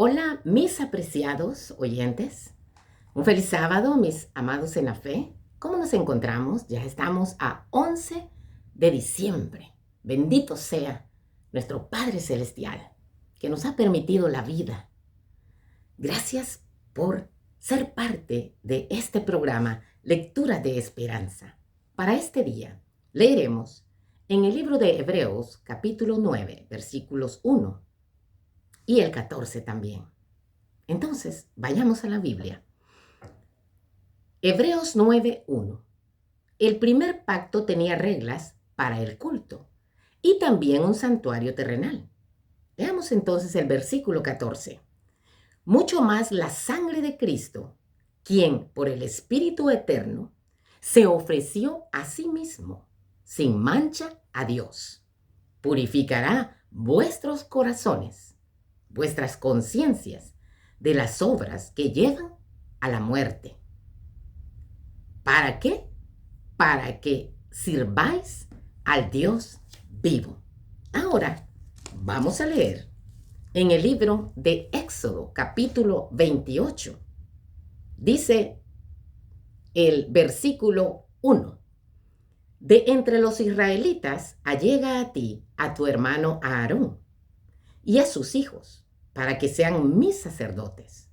Hola, mis apreciados oyentes. Un feliz sábado, mis amados en la fe. ¿Cómo nos encontramos? Ya estamos a 11 de diciembre. Bendito sea nuestro Padre Celestial, que nos ha permitido la vida. Gracias por ser parte de este programa, Lectura de Esperanza. Para este día, leeremos en el libro de Hebreos, capítulo 9, versículos 1 y el 14 también. Entonces, vayamos a la Biblia. Hebreos 9:1. El primer pacto tenía reglas para el culto y también un santuario terrenal. Veamos entonces el versículo 14. Mucho más la sangre de Cristo, quien por el Espíritu Eterno se ofreció a sí mismo, sin mancha a Dios, purificará vuestros corazones, vuestras conciencias, de las obras que llevan a la muerte. ¿Para qué? Para que sirváis al Dios vivo. Ahora vamos a leer en el libro de Éxodo, capítulo 28. Dice el versículo 1. De entre los israelitas allega a ti a tu hermano Aarón y a sus hijos, para que sean mis sacerdotes.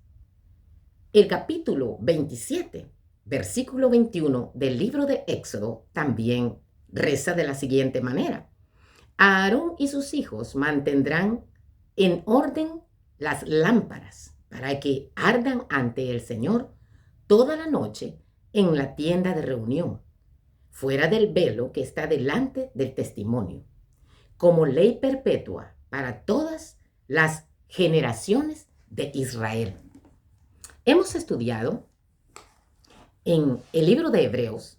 El capítulo 27, versículo 21 del libro de Éxodo también reza de la siguiente manera. Aarón y sus hijos mantendrán en orden las lámparas para que ardan ante el Señor toda la noche en la tienda de reunión, fuera del velo que está delante del testimonio, como ley perpetua para todas las generaciones de Israel. Hemos estudiado en el libro de Hebreos,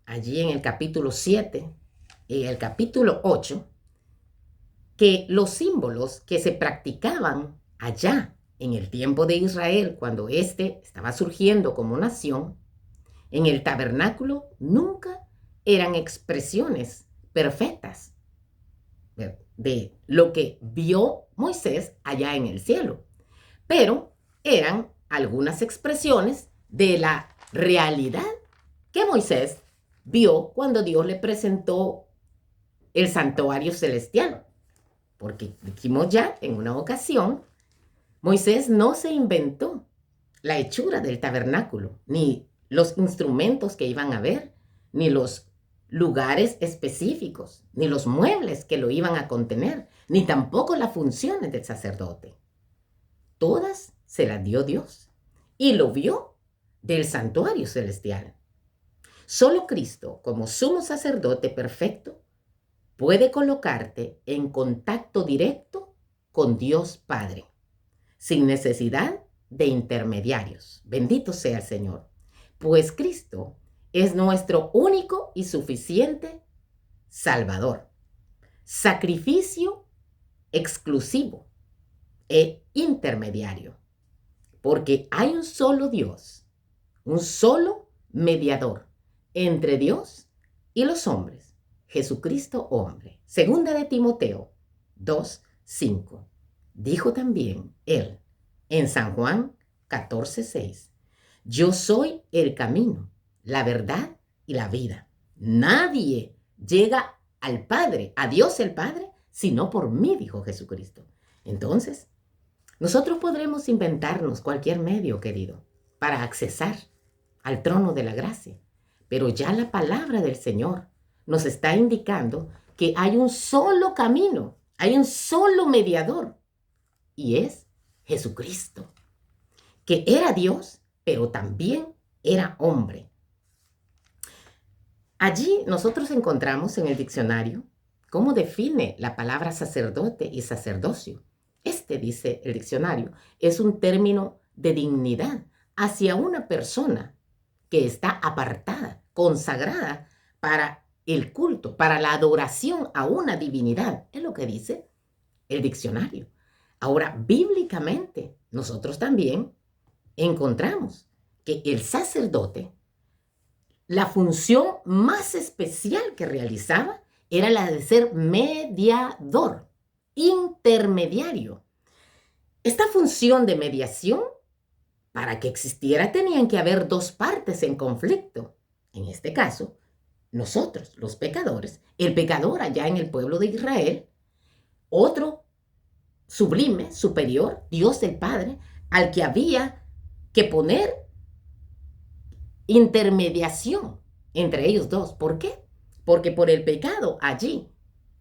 allí en el capítulo 7 y el capítulo 8, que los símbolos que se practicaban allá en el tiempo de Israel, cuando éste estaba surgiendo como nación, en el tabernáculo nunca eran expresiones perfectas de lo que vio Moisés allá en el cielo, pero eran algunas expresiones de la realidad que Moisés vio cuando Dios le presentó el santuario celestial. Porque dijimos ya en una ocasión, Moisés no se inventó la hechura del tabernáculo, ni los instrumentos que iban a ver, ni los lugares específicos, ni los muebles que lo iban a contener, ni tampoco las funciones del sacerdote. Todas se las dio Dios y lo vio del santuario celestial. Solo Cristo, como sumo sacerdote perfecto, puede colocarte en contacto directo con Dios Padre, sin necesidad de intermediarios. Bendito sea el Señor. Pues Cristo es nuestro único y suficiente Salvador. Sacrificio exclusivo e intermediario. Porque hay un solo Dios, un solo mediador entre Dios y los hombres, Jesucristo hombre. Segunda de Timoteo 2:5. Dijo también él en San Juan 14:6. Yo soy el camino, la verdad y la vida. Nadie llega al Padre, a Dios el Padre, sino por mí, dijo Jesucristo. Entonces, nosotros podremos inventarnos cualquier medio, querido, para accesar al trono de la gracia. Pero ya la palabra del Señor nos está indicando que hay un solo camino, hay un solo mediador, y es Jesucristo, que era Dios, pero también era hombre. Allí nosotros encontramos en el diccionario cómo define la palabra sacerdote y sacerdocio. Dice el diccionario, es un término de dignidad hacia una persona que está apartada, consagrada para el culto, para la adoración a una divinidad. Es lo que dice el diccionario. Ahora, bíblicamente, nosotros también encontramos que el sacerdote, la función más especial que realizaba era la de ser mediador, intermediario, Esta función de mediación, para que existiera, tenían que haber dos partes en conflicto. En este caso, nosotros, los pecadores, el pecador allá en el pueblo de Israel, otro sublime, superior, Dios el Padre, al que había que poner intermediación entre ellos dos. ¿Por qué? Porque por el pecado allí,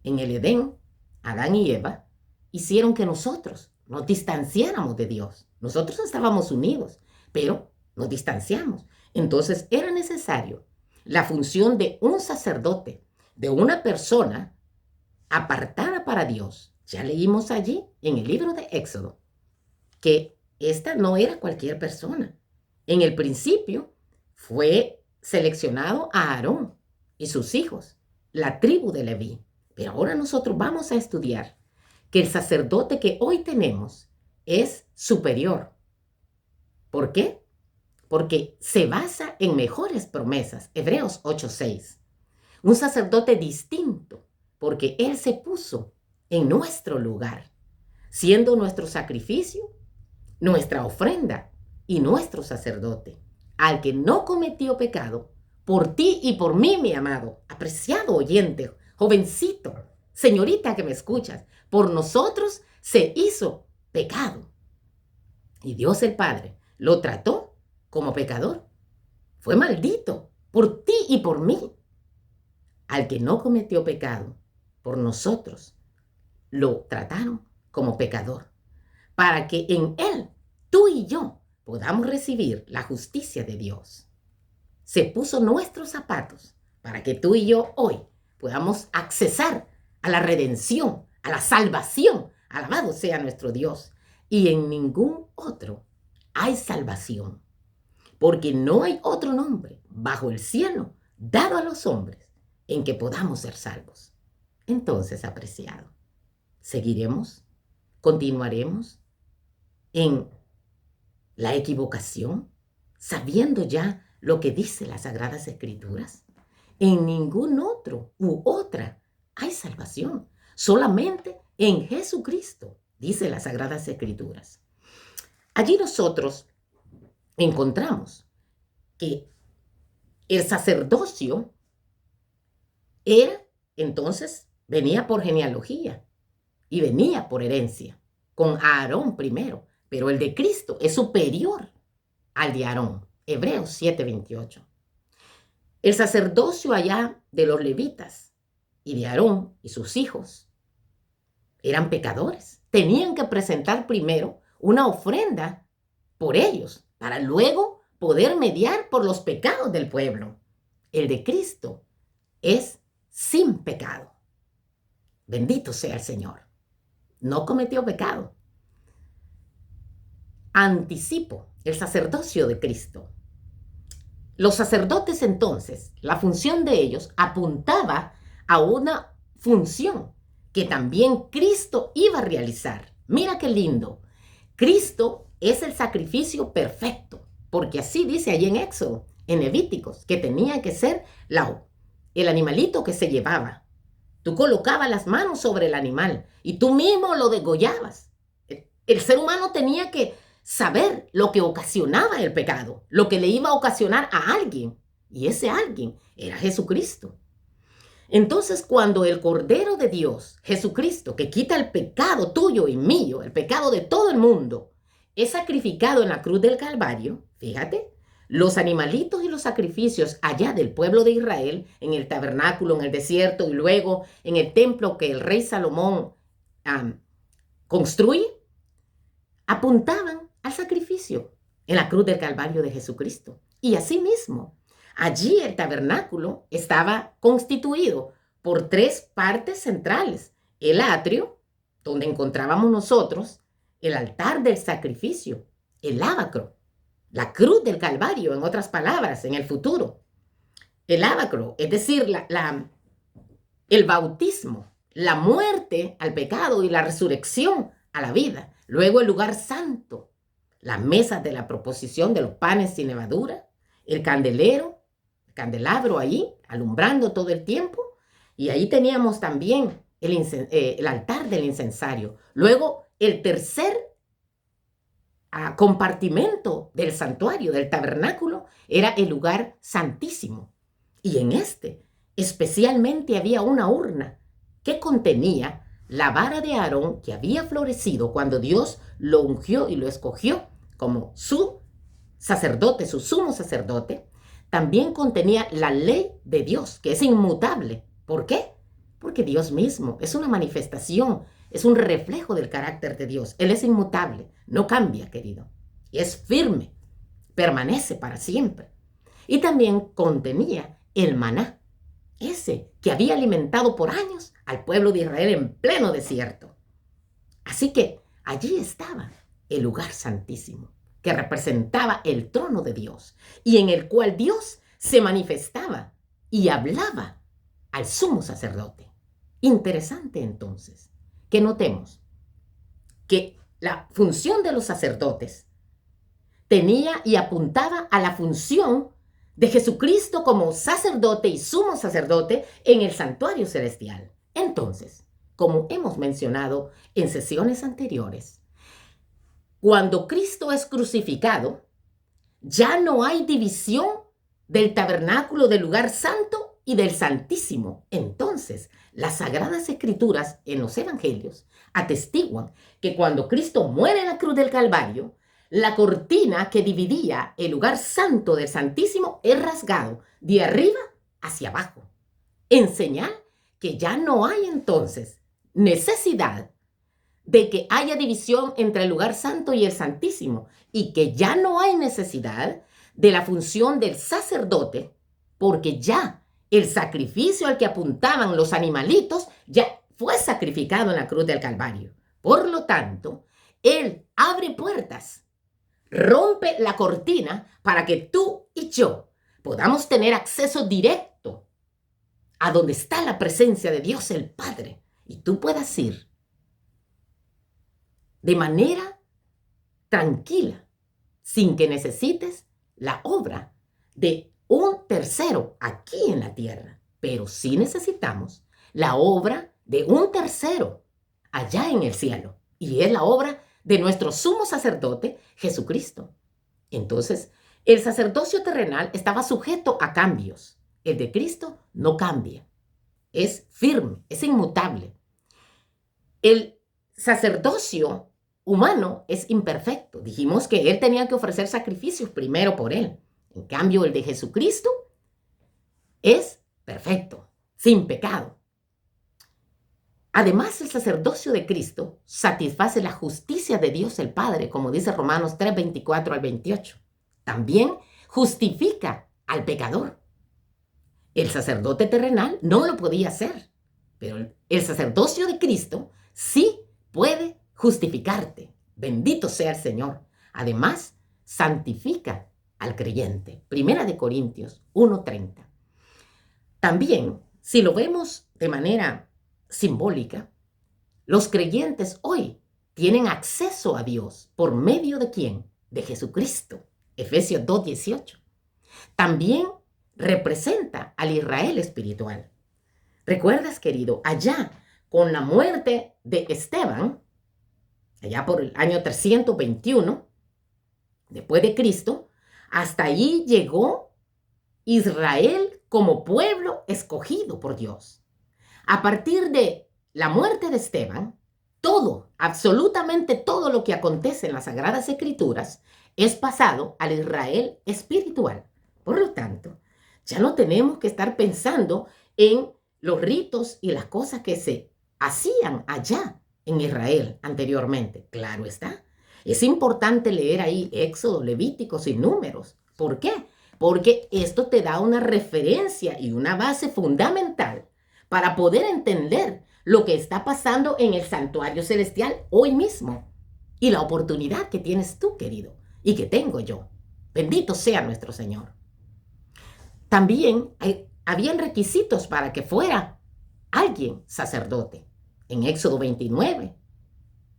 en el Edén, Adán y Eva hicieron que nosotros nos distanciáramos de Dios. Nosotros estábamos unidos, pero nos distanciamos. Entonces era necesario la función de un sacerdote, de una persona apartada para Dios. Ya leímos allí en el libro de Éxodo que esta no era cualquier persona. En el principio fue seleccionado a Aarón y sus hijos, la tribu de Leví. Pero ahora nosotros vamos a estudiar que el sacerdote que hoy tenemos es superior. ¿Por qué? Porque se basa en mejores promesas. Hebreos 8:6. Un sacerdote distinto, porque Él se puso en nuestro lugar, siendo nuestro sacrificio, nuestra ofrenda y nuestro sacerdote, al que no cometió pecado, por ti y por mí, mi amado, apreciado oyente, jovencito, señorita que me escuchas, por nosotros se hizo pecado. Y Dios el Padre lo trató como pecador. Fue maldito por ti y por mí. Al que no cometió pecado, por nosotros, lo trataron como pecador, para que en él, tú y yo, podamos recibir la justicia de Dios. Se puso nuestros zapatos para que tú y yo hoy podamos accesar a la redención, a la salvación. Alabado sea nuestro Dios. Y en ningún otro hay salvación, porque no hay otro nombre bajo el cielo dado a los hombres en que podamos ser salvos. Entonces, apreciado, ¿seguiremos? ¿Continuaremos en la equivocación, sabiendo ya lo que dice las Sagradas Escrituras? En ningún otro u otra hay salvación, solamente en Jesucristo, dice las Sagradas Escrituras. Allí nosotros encontramos que el sacerdocio era, entonces, venía por genealogía y venía por herencia, con Aarón primero, pero el de Cristo es superior al de Aarón. Hebreos 7:28. El sacerdocio allá de los levitas y de Aarón y sus hijos eran pecadores. Tenían que presentar primero una ofrenda por ellos, para luego poder mediar por los pecados del pueblo. El de Cristo es sin pecado. Bendito sea el Señor. No cometió pecado. Anticipo el sacerdocio de Cristo. Los sacerdotes entonces, la función de ellos apuntaba a una función que también Cristo iba a realizar. Mira qué lindo. Cristo es el sacrificio perfecto, porque así dice allí en Éxodo, en Levíticos, que tenía que ser el animalito que se llevaba. Tú colocabas las manos sobre el animal y tú mismo lo degollabas. El ser humano tenía que saber lo que ocasionaba el pecado, lo que le iba a ocasionar a alguien, y ese alguien era Jesucristo. Entonces, cuando el Cordero de Dios, Jesucristo, que quita el pecado tuyo y mío, el pecado de todo el mundo, es sacrificado en la cruz del Calvario, fíjate, los animalitos y los sacrificios allá del pueblo de Israel, en el tabernáculo, en el desierto y luego en el templo que el rey Salomón construye, apuntaban al sacrificio en la cruz del Calvario de Jesucristo. Y asimismo, allí el tabernáculo estaba constituido por tres partes centrales: el atrio, donde encontrábamos nosotros el altar del sacrificio, el lavacro, la cruz del Calvario, en otras palabras, en el futuro. El lavacro, es decir, el bautismo, la muerte al pecado y la resurrección a la vida. Luego el lugar santo, las mesas de la proposición de los panes sin levadura, el candelabro ahí, alumbrando todo el tiempo. Y ahí teníamos también el altar del incensario. Luego el tercer compartimento del santuario, del tabernáculo, era el lugar santísimo. Y en este especialmente había una urna que contenía la vara de Aarón que había florecido cuando Dios lo ungió y lo escogió como su sacerdote, su sumo sacerdote. También contenía la ley de Dios, que es inmutable. ¿Por qué? Porque Dios mismo es una manifestación, es un reflejo del carácter de Dios. Él es inmutable, no cambia, querido. Y es firme, permanece para siempre. Y también contenía el maná, ese que había alimentado por años al pueblo de Israel en pleno desierto. Así que allí estaba el lugar santísimo, que representaba el trono de Dios y en el cual Dios se manifestaba y hablaba al sumo sacerdote. Interesante entonces que notemos que la función de los sacerdotes tenía y apuntaba a la función de Jesucristo como sacerdote y sumo sacerdote en el santuario celestial. Entonces, como hemos mencionado en sesiones anteriores, cuando Cristo es crucificado, ya no hay división del tabernáculo del lugar santo y del santísimo. Entonces, las Sagradas Escrituras en los Evangelios atestiguan que cuando Cristo muere en la cruz del Calvario, la cortina que dividía el lugar santo del santísimo es rasgado de arriba hacia abajo, en señal que ya no hay entonces necesidad de que haya división entre el lugar santo y el santísimo y que ya no hay necesidad de la función del sacerdote porque ya el sacrificio al que apuntaban los animalitos ya fue sacrificado en la cruz del Calvario. Por lo tanto, Él abre puertas, rompe la cortina para que tú y yo podamos tener acceso directo a donde está la presencia de Dios el Padre y tú puedas ir de manera tranquila, sin que necesites la obra de un tercero aquí en la tierra. Pero sí necesitamos la obra de un tercero allá en el cielo. Y es la obra de nuestro sumo sacerdote, Jesucristo. Entonces, el sacerdocio terrenal estaba sujeto a cambios. El de Cristo no cambia. Es firme, es inmutable. El sacerdocio humano es imperfecto. Dijimos que Él tenía que ofrecer sacrificios primero por Él. En cambio, el de Jesucristo es perfecto, sin pecado. Además, el sacerdocio de Cristo satisface la justicia de Dios el Padre, como dice Romanos 3, 24 al 28. También justifica al pecador. El sacerdote terrenal no lo podía hacer, pero el sacerdocio de Cristo sí puede justificarte. Bendito sea el Señor. Además, santifica al creyente. Primera de Corintios 1:30. También, si lo vemos de manera simbólica, los creyentes hoy tienen acceso a Dios por medio de ¿quién? De Jesucristo. Efesios 2:18. También representa al Israel espiritual. ¿Recuerdas, querido? Allá, con la muerte de Esteban, allá por el año 321, después de Cristo, hasta allí llegó Israel como pueblo escogido por Dios. A partir de la muerte de Esteban, todo, absolutamente todo lo que acontece en las Sagradas Escrituras es pasado al Israel espiritual. Por lo tanto, ya no tenemos que estar pensando en los ritos y las cosas que se hacían allá en Israel anteriormente. Claro está. Es importante leer ahí Éxodo, Levíticos y Números. ¿Por qué? Porque esto te da una referencia y una base fundamental para poder entender lo que está pasando en el santuario celestial hoy mismo y la oportunidad que tienes tú, querido, y que tengo yo. Bendito sea nuestro Señor. También habían requisitos para que fuera alguien sacerdote. En Éxodo 29,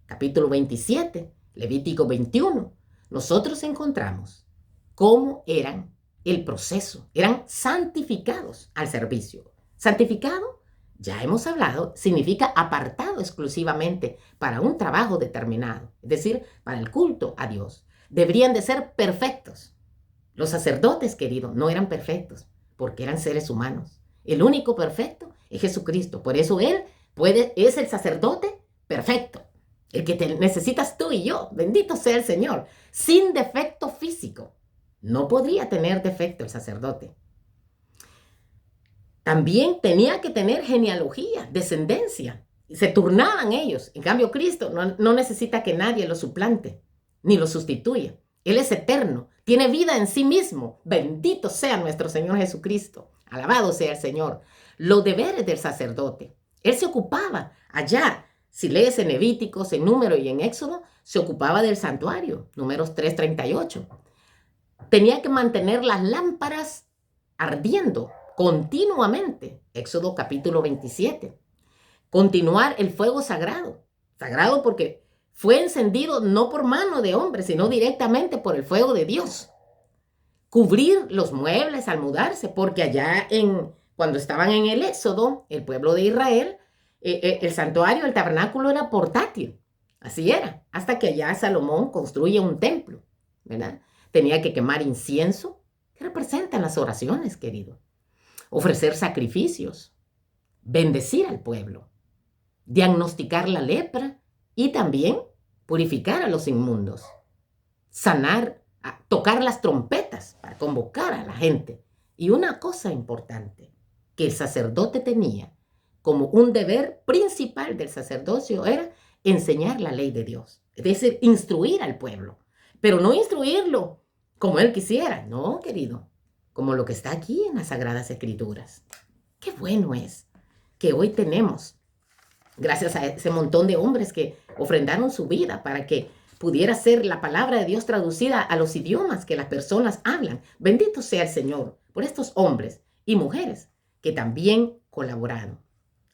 capítulo 27, Levítico 21, nosotros encontramos cómo eran el proceso. Eran santificados al servicio. Santificado ya hemos hablado, significa apartado exclusivamente para un trabajo determinado, es decir, para el culto a Dios. Deberían de ser perfectos. Los sacerdotes, queridos, no eran perfectos porque eran seres humanos. El único perfecto es Jesucristo. Por eso Él es el sacerdote perfecto. El que te necesitas tú y yo. Bendito sea el Señor. Sin defecto físico. No podría tener defecto el sacerdote. También tenía que tener genealogía, descendencia. Se turnaban ellos. En cambio, Cristo no necesita que nadie lo suplante ni lo sustituya. Él es eterno, tiene vida en sí mismo. Bendito sea nuestro Señor Jesucristo. Alabado sea el Señor. Los deberes del sacerdote. Él se ocupaba allá. Si lees en Levíticos, en Número y en Éxodo, se ocupaba del santuario. Números 3:38. Tenía que mantener las lámparas ardiendo continuamente. Éxodo capítulo 27. Continuar el fuego sagrado. Sagrado porque fue encendido no por mano de hombre, sino directamente por el fuego de Dios. Cubrir los muebles al mudarse, porque allá cuando estaban en el Éxodo, el pueblo de Israel, el santuario, el tabernáculo era portátil. Así era, hasta que allá Salomón construye un templo, ¿verdad? Tenía que quemar incienso, que representan las oraciones, querido. Ofrecer sacrificios, bendecir al pueblo, diagnosticar la lepra y también purificar a los inmundos, sanar, tocar las trompetas para convocar a la gente. Y una cosa importante que el sacerdote tenía como un deber principal del sacerdocio era enseñar la ley de Dios, es decir, instruir al pueblo, pero no instruirlo como él quisiera, no, querido, como lo que está aquí en las Sagradas Escrituras. Qué bueno es que hoy tenemos, gracias a ese montón de hombres que ofrendaron su vida para que pudiera ser la palabra de Dios traducida a los idiomas que las personas hablan. Bendito sea el Señor por estos hombres y mujeres que también colaboraron.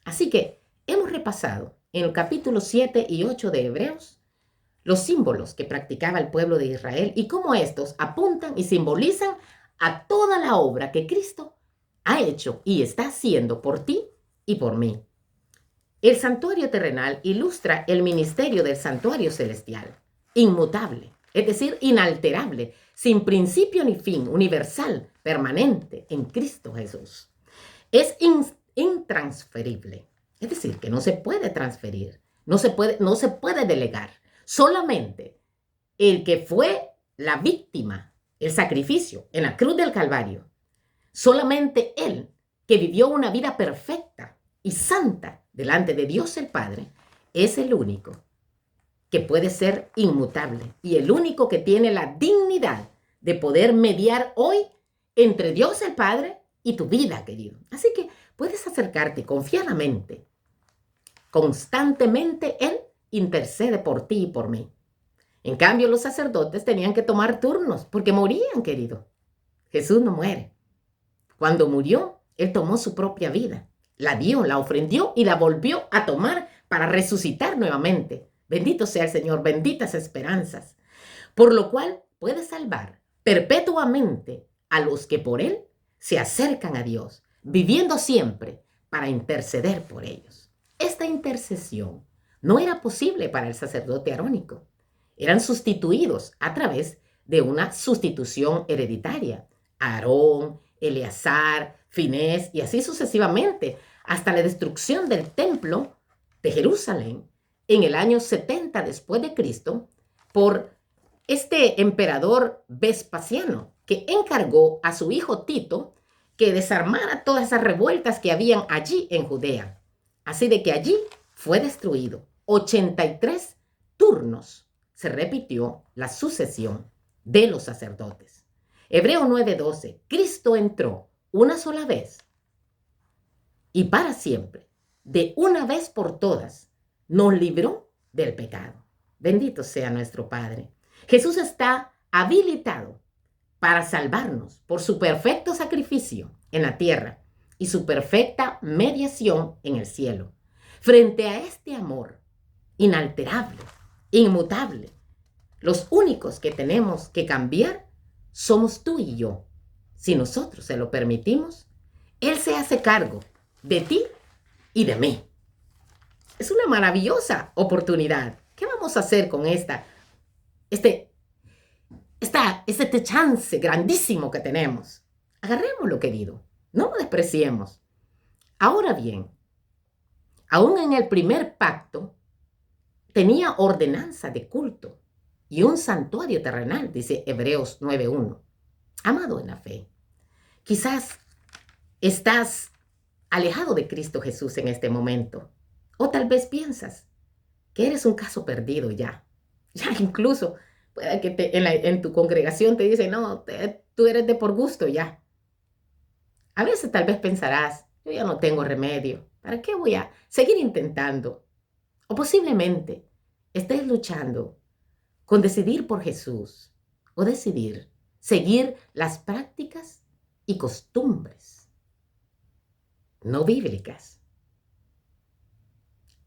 Así que hemos repasado en el capítulo 7 y 8 de Hebreos los símbolos que practicaba el pueblo de Israel y cómo estos apuntan y simbolizan a toda la obra que Cristo ha hecho y está haciendo por ti y por mí. El santuario terrenal ilustra el ministerio del santuario celestial, inmutable, es decir, inalterable, sin principio ni fin, universal, permanente en Cristo Jesús. Es intransferible, es decir, que no se puede transferir, no se puede delegar. Solamente el que fue la víctima, el sacrificio en la cruz del Calvario, solamente Él que vivió una vida perfecta y santa delante de Dios el Padre, es el único que puede ser inmutable y el único que tiene la dignidad de poder mediar hoy entre Dios el Padre y tu vida, querido. Así que puedes acercarte confiadamente, constantemente. Él intercede por ti y por mí. En cambio, los sacerdotes tenían que tomar turnos porque morían, querido. Jesús no muere. Cuando murió, Él tomó su propia vida. La dio, la ofrendió y la volvió a tomar para resucitar nuevamente. Bendito sea el Señor, benditas esperanzas. Por lo cual puede salvar perpetuamente a los que por Él se acercan a Dios, viviendo siempre para interceder por ellos. Esta intercesión no era posible para el sacerdote arónico. Eran sustituidos a través de una sustitución hereditaria. Aarón, Eleazar, Finés y así sucesivamente, hasta la destrucción del templo de Jerusalén en el año 70 después de Cristo por este emperador Vespasiano, que encargó a su hijo Tito que desarmara todas esas revueltas que habían allí en Judea. Así de que allí fue destruido. 83 turnos se repitió la sucesión de los sacerdotes. Hebreo 9:12. Cristo entró una sola vez y para siempre, de una vez por todas, nos libró del pecado. Bendito sea nuestro Padre. Jesús está habilitado para salvarnos por su perfecto sacrificio en la tierra y su perfecta mediación en el cielo. Frente a este amor inalterable, inmutable, los únicos que tenemos que cambiar somos tú y yo. Si nosotros se lo permitimos, Él se hace cargo de ti y de mí. Es una maravillosa oportunidad. ¿Qué vamos a hacer con este chance grandísimo que tenemos? Agarrémoslo, querido. No lo despreciemos. Ahora bien, aún en el primer pacto, tenía ordenanza de culto y un santuario terrenal, dice Hebreos 9:1. Amado en la fe, quizás estás alejado de Cristo Jesús en este momento. O tal vez piensas que eres un caso perdido ya. Ya incluso puede que en tu congregación te dicen, no, tú eres de por gusto ya. A veces tal vez pensarás, yo ya no tengo remedio. ¿Para qué voy a seguir intentando? O posiblemente estés luchando con decidir por Jesús o decidir seguir las prácticas y costumbres no bíblicas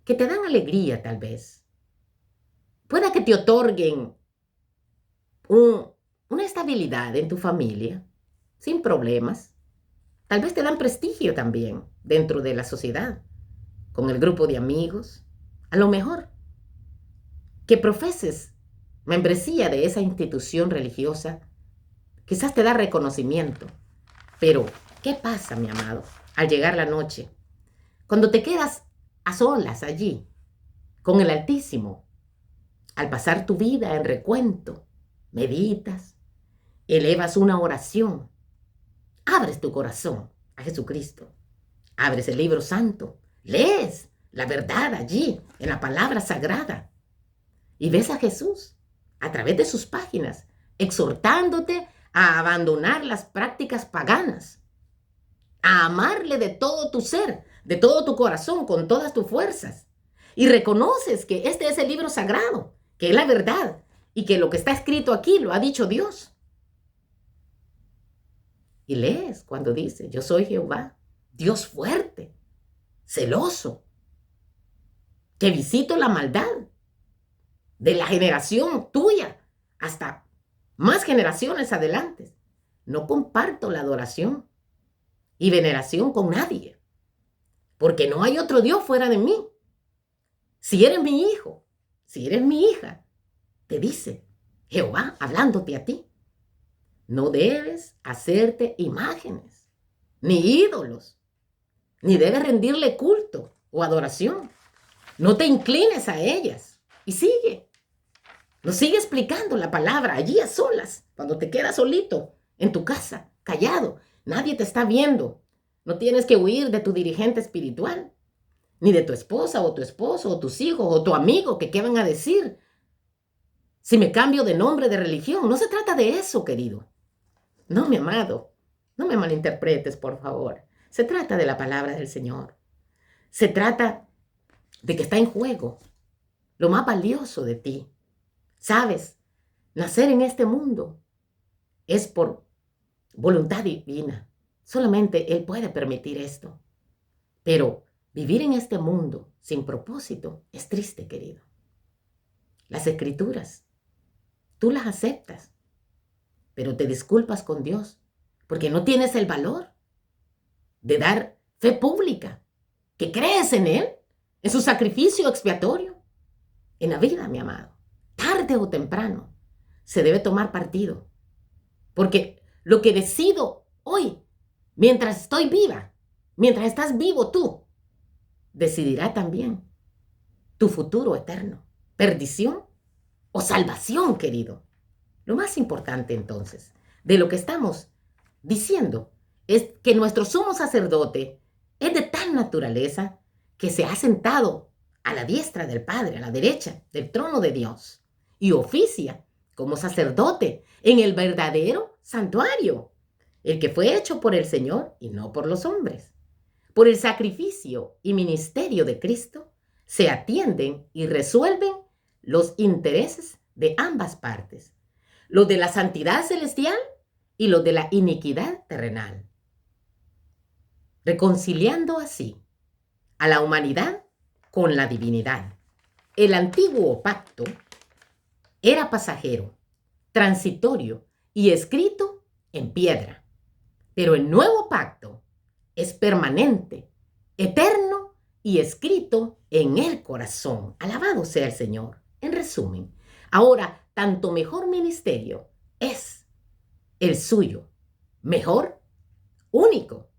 que te dan alegría tal vez. Pueda que te otorguen una estabilidad en tu familia sin problemas. Tal vez te dan prestigio también dentro de la sociedad, con el grupo de amigos. A lo mejor que profeses membresía de esa institución religiosa, quizás te da reconocimiento. Pero, ¿qué pasa, mi amado, al llegar la noche? Cuando te quedas a solas allí, con el Altísimo, al pasar tu vida en recuento, meditas, elevas una oración, abres tu corazón a Jesucristo, abres el libro santo, lees la verdad allí, en la palabra sagrada, y ves a Jesús a través de sus páginas, exhortándote a abandonar las prácticas paganas, a amarle de todo tu ser, de todo tu corazón, con todas tus fuerzas. Y reconoces que este es el libro sagrado, que es la verdad, y que lo que está escrito aquí lo ha dicho Dios. Y lees cuando dice, yo soy Jehová, Dios fuerte, celoso, que visito la maldad de la generación tuya hasta más generaciones adelante. No comparto la adoración y veneración con nadie, porque no hay otro Dios fuera de mí. Si eres mi hijo, si eres mi hija, te dice Jehová hablándote a ti, no debes hacerte imágenes, ni ídolos, ni debes rendirle culto o adoración. No te inclines a ellas. Y sigue. Nos sigue explicando la palabra allí a solas, cuando te quedas solito en tu casa, callado. Nadie te está viendo. No tienes que huir de tu dirigente espiritual, ni de tu esposa o tu esposo o tus hijos o tu amigo, que qué van a decir si me cambio de nombre de religión. No se trata de eso, querido. No, mi amado, no me malinterpretes, por favor. Se trata de la palabra del Señor. Se trata de que está en juego lo más valioso de ti. ¿Sabes? Nacer en este mundo es por voluntad divina. Solamente Él puede permitir esto. Pero vivir en este mundo sin propósito es triste, querido. Las escrituras, tú las aceptas, pero te disculpas con Dios porque no tienes el valor de dar fe pública, que crees en Él, en su sacrificio expiatorio. En la vida, mi amado, tarde o temprano, se debe tomar partido. Porque lo que decido hoy, mientras estoy viva, mientras estás vivo tú, decidirá también tu futuro eterno, perdición o salvación, querido. Lo más importante entonces de lo que estamos diciendo es que nuestro sumo sacerdote es de tal naturaleza que se ha sentado a la diestra del Padre, a la derecha del trono de Dios, y oficia como sacerdote en el verdadero santuario, el que fue hecho por el Señor y no por los hombres. Por el sacrificio y ministerio de Cristo se atienden y resuelven los intereses de ambas partes, los de la santidad celestial y los de la iniquidad terrenal, reconciliando así a la humanidad con la divinidad. El antiguo pacto era pasajero, transitorio y escrito en piedra, pero el nuevo pacto es permanente, eterno y escrito en el corazón. Alabado sea el Señor. En resumen, ahora, tanto mejor ministerio es el suyo, mejor, único,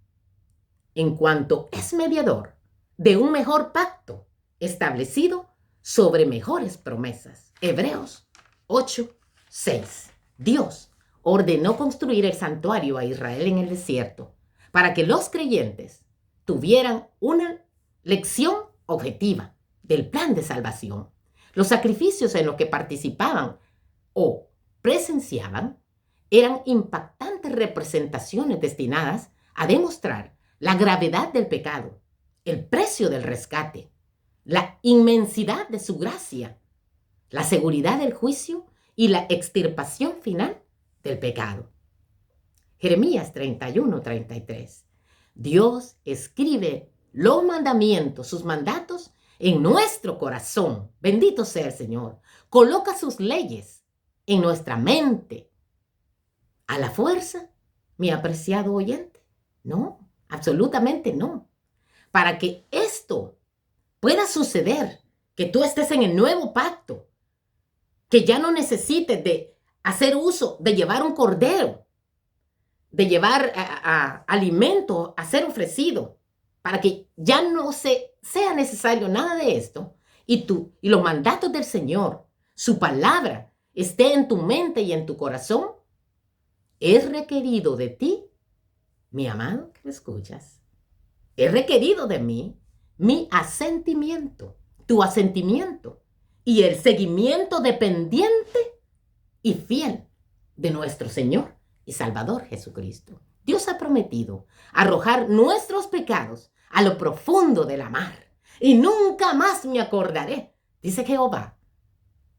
en cuanto es mediador de un mejor pacto establecido sobre mejores promesas. Hebreos 8:6. Dios ordenó construir el santuario a Israel en el desierto para que los creyentes tuvieran una lección objetiva del plan de salvación. Los sacrificios en los que participaban o presenciaban eran impactantes representaciones destinadas a demostrar la gravedad del pecado, el precio del rescate, la inmensidad de su gracia, la seguridad del juicio y la extirpación final del pecado. Jeremías 31:33. Dios escribe los mandamientos, sus mandatos, en nuestro corazón. Bendito sea el Señor. Coloca sus leyes en nuestra mente. ¿A la fuerza, mi apreciado oyente? No, absolutamente no. Para que esto pueda suceder, que tú estés en el nuevo pacto, que ya no necesites de hacer uso de llevar un cordero, de llevar alimento a ser ofrecido, para que ya no sea necesario nada de esto, y los mandatos del Señor, su palabra, esté en tu mente y en tu corazón, es requerido de ti, mi amado, que me escuchas, es requerido de mí mi asentimiento, tu asentimiento y el seguimiento dependiente y fiel de nuestro Señor y Salvador Jesucristo. Dios ha prometido arrojar nuestros pecados a lo profundo de la mar y nunca más me acordaré, dice Jehová,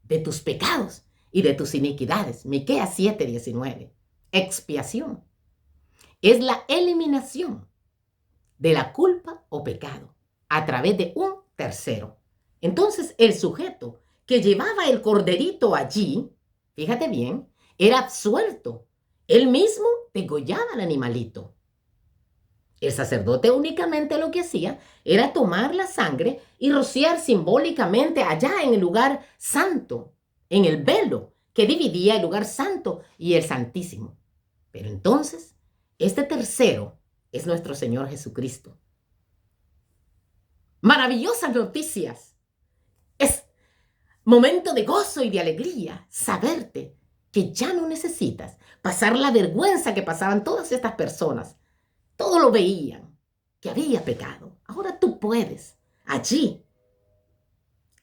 de tus pecados y de tus iniquidades. Miqueas 7:19. Expiación es la eliminación de la culpa o pecado a través de un tercero. Entonces, el sujeto que llevaba el corderito allí, fíjate bien, era absuelto. Él mismo degollaba al animalito. El sacerdote únicamente lo que hacía era tomar la sangre y rociar simbólicamente allá en el lugar santo, en el velo que dividía el lugar santo y el santísimo. Pero entonces, este tercero es nuestro Señor Jesucristo. Maravillosas noticias. Es momento de gozo y de alegría saberte que ya no necesitas pasar la vergüenza que pasaban todas estas personas. Todo lo veían, que había pecado. Ahora tú puedes, allí,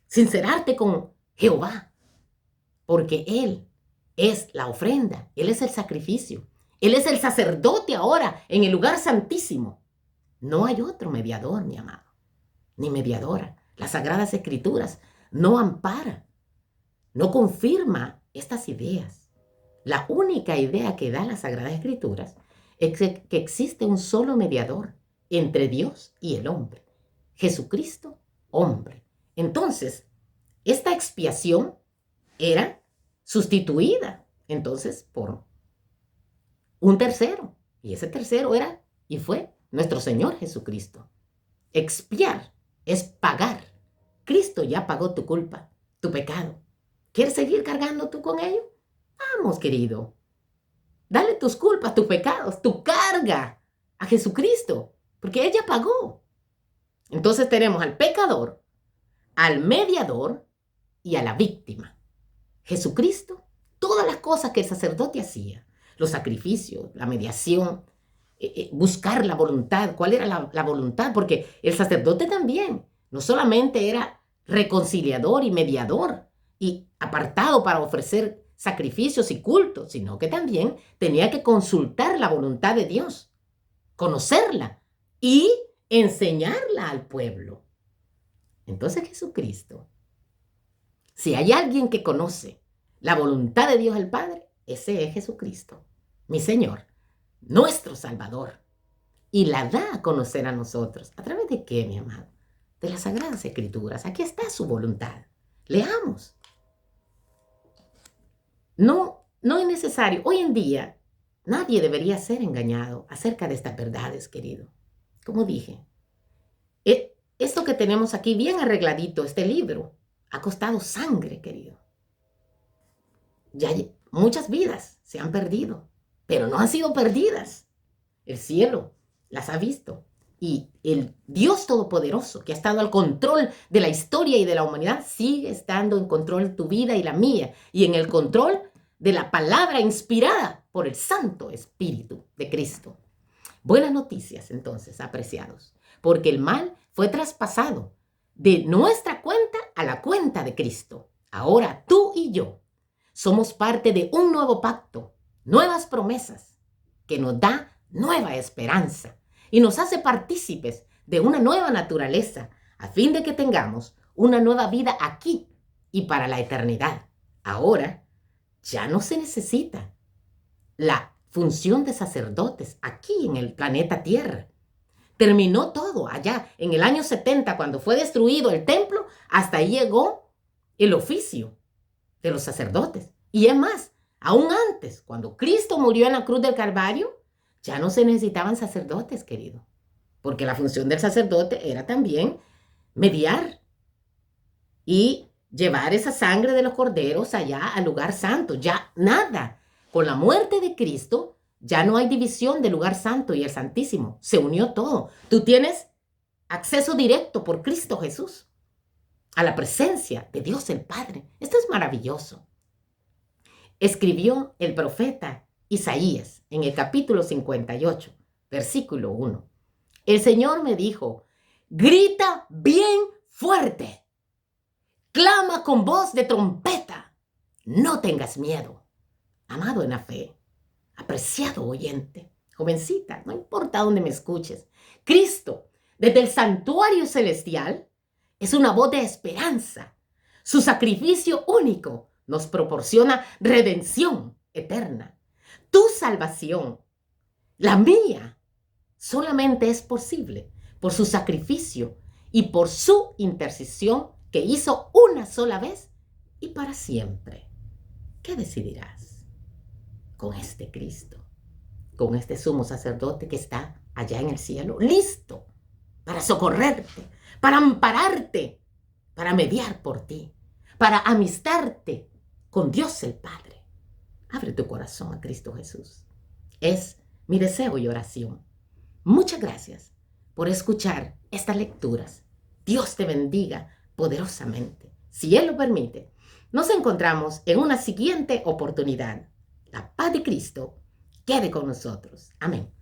sincerarte con Jehová, porque Él es la ofrenda, Él es el sacrificio, Él es el sacerdote ahora en el lugar santísimo. No hay otro mediador, mi amado, ni mediadora. Las Sagradas Escrituras no ampara, no confirma estas ideas. La única idea que da las Sagradas Escrituras es que existe un solo mediador entre Dios y el hombre, Jesucristo, hombre. Entonces, esta expiación era sustituida entonces por un tercero, y ese tercero era y fue nuestro Señor Jesucristo. Expiar es pagar. Cristo ya pagó tu culpa, tu pecado. ¿Quieres seguir cargando tú con ello? Vamos, querido. Dale tus culpas, tus pecados, tu carga a Jesucristo, porque Él ya pagó. Entonces tenemos al pecador, al mediador y a la víctima. Jesucristo, todas las cosas que el sacerdote hacía, los sacrificios, la mediación, buscar la voluntad. ¿Cuál era la voluntad? Porque el sacerdote también no solamente era reconciliador y mediador y apartado para ofrecer sacrificios y cultos, sino que también tenía que consultar la voluntad de Dios, conocerla y enseñarla al pueblo. Entonces Jesucristo, si hay alguien que conoce la voluntad de Dios el Padre, ese es Jesucristo, mi Señor, nuestro Salvador. Y la da a conocer a nosotros. ¿A través de qué, mi amado? De las Sagradas Escrituras. Aquí está su voluntad. Leamos. No es necesario. Hoy en día, nadie debería ser engañado acerca de estas verdades, querido. Como dije, esto que tenemos aquí bien arregladito, este libro, ha costado sangre, querido. Ya muchas vidas se han perdido, pero no han sido perdidas. El cielo las ha visto. Y el Dios Todopoderoso, que ha estado al control de la historia y de la humanidad, sigue estando en control de tu vida y la mía, y en el control de la palabra inspirada por el Santo Espíritu de Cristo. Buenas noticias, entonces, apreciados, porque el mal fue traspasado de nuestra cuenta a la cuenta de Cristo. Ahora tú y yo somos parte de un nuevo pacto, nuevas promesas, que nos da nueva esperanza y nos hace partícipes de una nueva naturaleza, a fin de que tengamos una nueva vida aquí y para la eternidad. Ahora ya no se necesita la función de sacerdotes aquí en el planeta Tierra. Terminó todo allá en el año 70, cuando fue destruido el templo. Hasta ahí llegó el oficio de los sacerdotes. Y es más, aún antes, cuando Cristo murió en la cruz del Calvario, ya no se necesitaban sacerdotes, querido, porque la función del sacerdote era también mediar y llevar esa sangre de los corderos allá al lugar santo. Ya nada. Con la muerte de Cristo, ya no hay división del lugar santo y el santísimo. Se unió todo. Tú tienes acceso directo por Cristo Jesús a la presencia de Dios el Padre. Esto es maravilloso. Escribió el profeta Isaías en el capítulo 58, versículo 1. El Señor me dijo: grita bien fuerte, clama con voz de trompeta, no tengas miedo. Amado en la fe, apreciado oyente, jovencita, no importa dónde me escuches, Cristo, desde el santuario celestial, es una voz de esperanza. Su sacrificio único nos proporciona redención eterna. Tu salvación, la mía, solamente es posible por su sacrificio y por su intercesión que hizo una sola vez y para siempre. ¿Qué decidirás con este Cristo, con este sumo sacerdote que está allá en el cielo, listo para socorrerte, para ampararte, para mediar por ti, para amistarte con Dios el Padre? Abre tu corazón a Cristo Jesús. Es mi deseo y oración. Muchas gracias por escuchar estas lecturas. Dios te bendiga poderosamente. Si Él lo permite, nos encontramos en una siguiente oportunidad. La paz de Cristo quede con nosotros. Amén.